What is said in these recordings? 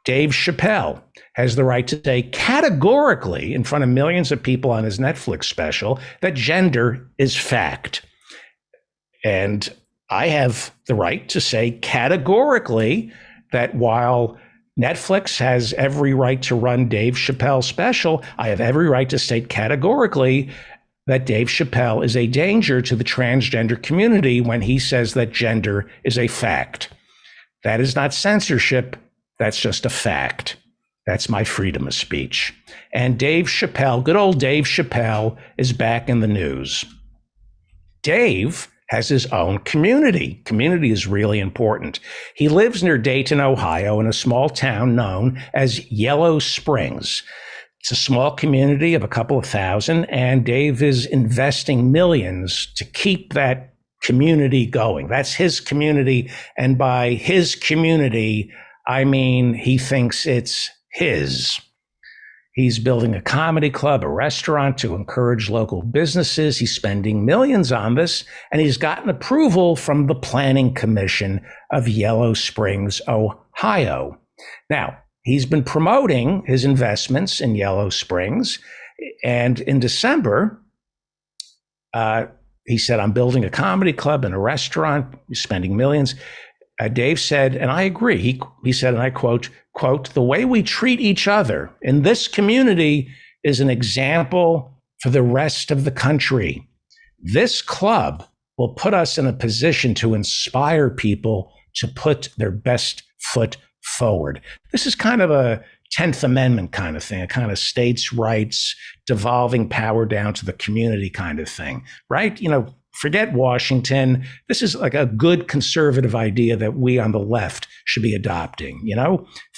Dave Chappelle has the right to say categorically in front of millions of people on his Netflix special that gender is fact. And I have the right to say categorically that while Netflix has every right to run Dave Chappelle's special, I have every right to state categorically that Dave Chappelle is a danger to the transgender community when he says that gender is a fact. That is not censorship. That's just a fact. That's my freedom of speech. And Dave Chappelle, good old Dave Chappelle, is back in the news. Dave has his own community. Community is really important. He lives near Dayton, Ohio, in a small town known as Yellow Springs. It's a small community of a couple of thousand, and Dave is investing millions to keep that community going. That's his community, and by his community, I mean he thinks it's his. He's building a comedy club, a restaurant to encourage local businesses. He's spending millions on this, and he's gotten approval from the Planning Commission of Yellow Springs, Ohio. Now, he's been promoting his investments in Yellow Springs, and in December, he said, I'm building a comedy club and a restaurant, spending millions. Dave said, and I agree, he said, and I quote, the way we treat each other in this community is an example for the rest of the country. This club will put us in a position to inspire people to put their best foot forward. This is kind of a 10th Amendment kind of thing, a kind of states' rights, devolving power down to the community kind of thing, right? Forget Washington. This is like a good conservative idea that we on the left should be adopting.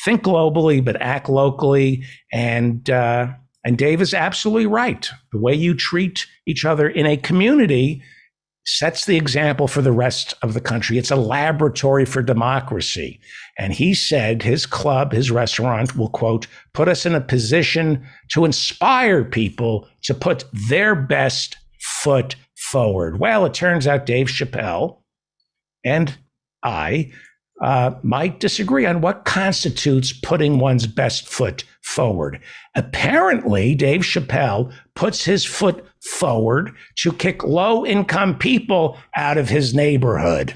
Think globally, but act locally. And Dave is absolutely right. The way you treat each other in a community sets the example for the rest of the country. It's a laboratory for democracy. And he said his club, his restaurant will, quote, put us in a position to inspire people to put their best foot forward. Well, it turns out Dave Chappelle and I might disagree on what constitutes putting one's best foot forward. Apparently, Dave Chappelle puts his foot forward to kick low-income people out of his neighborhood.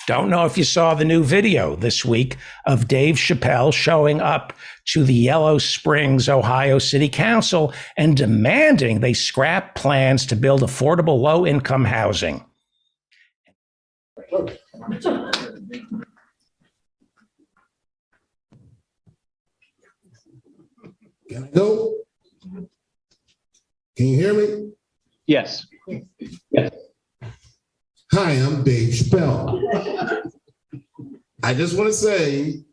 Don't know if you saw the new video this week of Dave Chappelle showing up to the Yellow Springs, Ohio City Council and demanding they scrap plans to build affordable low-income housing. Can I go? Can you hear me? Yes. Hi, I'm Dave Chappelle. I just want to say,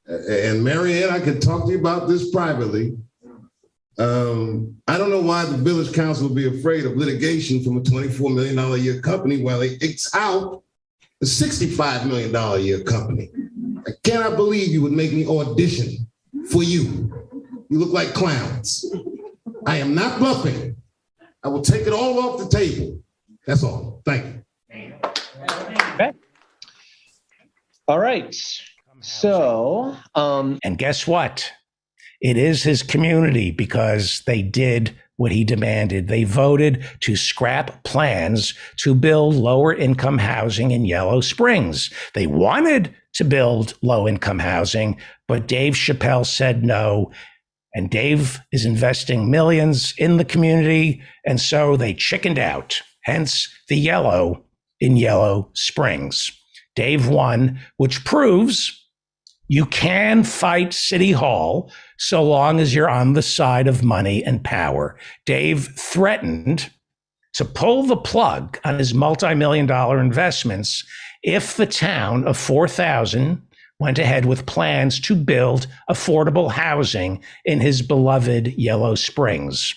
and Marianne, I could talk to you about this privately. I don't know why the Village Council would be afraid of litigation from a $24 million a year company while they X out a $65 million a year company. I cannot believe you would make me audition for you. You look like clowns. I am not bluffing. I will take it all off the table. That's all. Thank you. Okay. All right. So, and guess what? It is his community because they did what he demanded. They voted to scrap plans to build lower income housing in Yellow Springs. They wanted to build low income housing, but Dave Chappelle said no. And Dave is investing millions in the community. And so they chickened out, hence the yellow in Yellow Springs. Dave won, which proves you can fight City Hall so long as you're on the side of money and power. Dave threatened to pull the plug on his multi-million-dollar investments if the town of 4,000 went ahead with plans to build affordable housing in his beloved Yellow Springs.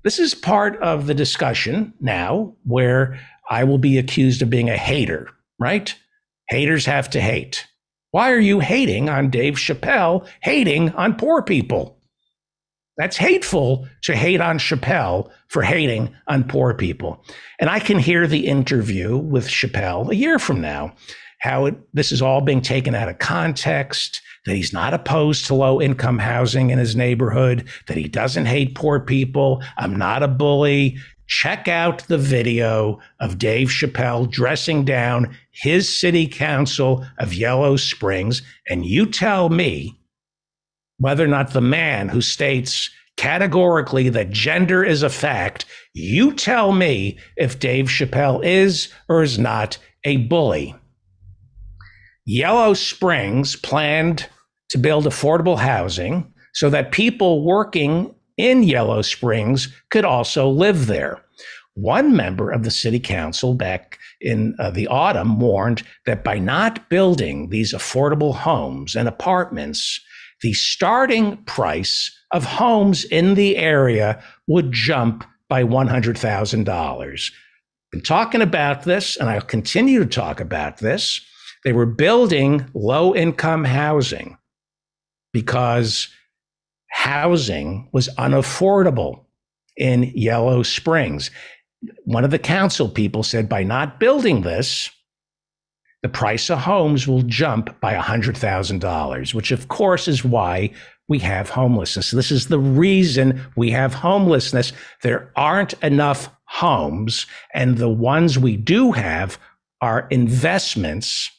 This is part of the discussion now where I will be accused of being a hater, right? Haters have to hate. Why are you hating on Dave Chappelle, hating on poor people? That's hateful to hate on Chappelle for hating on poor people. And I can hear the interview with Chappelle a year from now. this is all being taken out of context, that he's not opposed to low income housing in his neighborhood, that he doesn't hate poor people. I'm not a bully. Check out the video of Dave Chappelle dressing down his city council of Yellow Springs, and you tell me whether or not the man who states categorically that gender is a fact, you tell me if Dave Chappelle is or is not a bully. Yellow Springs planned to build affordable housing so that people working in Yellow Springs could also live there. One member of the city council back in the autumn warned that by not building these affordable homes and apartments, the starting price of homes in the area would jump by $100,000. Been talking about this, and I'll continue to talk about this. They were building low-income housing because housing was unaffordable in Yellow Springs. One of the council people said, by not building this, the price of homes will jump by $100,000, which of course is why we have homelessness. This is the reason we have homelessness. There aren't enough homes, and the ones we do have are investments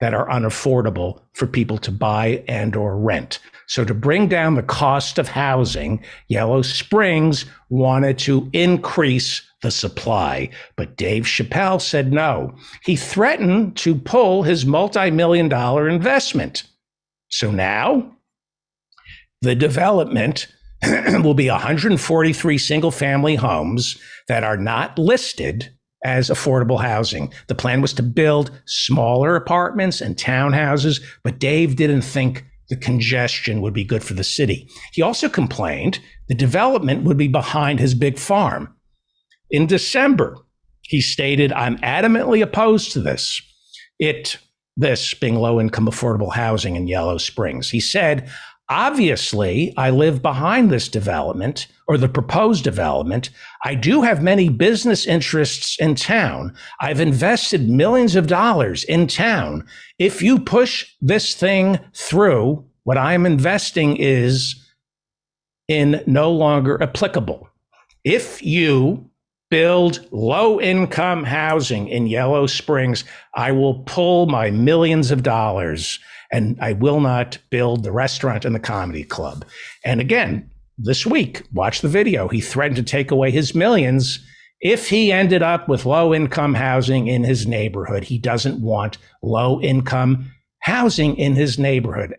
that are unaffordable for people to buy and or rent. So to bring down the cost of housing, Yellow Springs wanted to increase the supply. But Dave Chappelle said no. He threatened to pull his multi-million-dollar investment. So now the development will be 143 single-family homes that are not listed as affordable housing. The plan was to build smaller apartments and townhouses, but Dave didn't think the congestion would be good for the city. He also complained the development would be behind his big farm. In December, he stated, I'm adamantly opposed to this. This being low-income affordable housing in Yellow Springs. He said, obviously, I live behind this development or the proposed development. I do have many business interests in town. I've invested millions of dollars in town. If you push this thing through, what I'm investing is in no longer applicable. If you build low-income housing in Yellow Springs, I will pull my millions of dollars and I will not build the restaurant and the comedy club. And again, this week, watch the video. He threatened to take away his millions if he ended up with low-income housing in his neighborhood. He doesn't want low-income housing in his neighborhood.